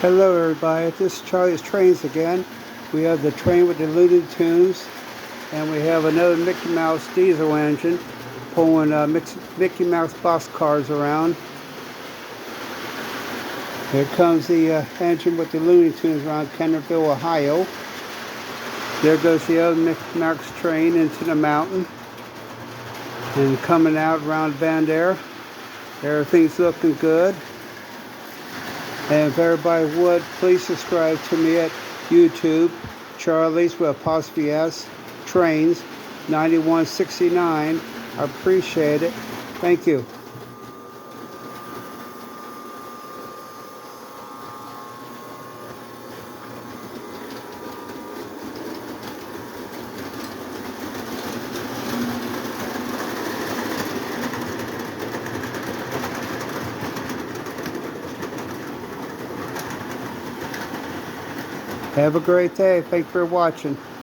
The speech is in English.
Hello everybody, this is Charlie's Trains again. We have the train with the Looney Tunes, and we have another Mickey Mouse diesel engine pulling Mickey Mouse box cars around. Here comes the engine with the Looney Tunes around Kennerville, Ohio. There goes the other Mickey Mouse train into the mountain and coming out around Van there. Everything's looking good. And if everybody would, please subscribe to me at YouTube, Charlie's with apostrophe S, Trains, 9169. I appreciate it. Thank you. Have a great day. Thanks for watching.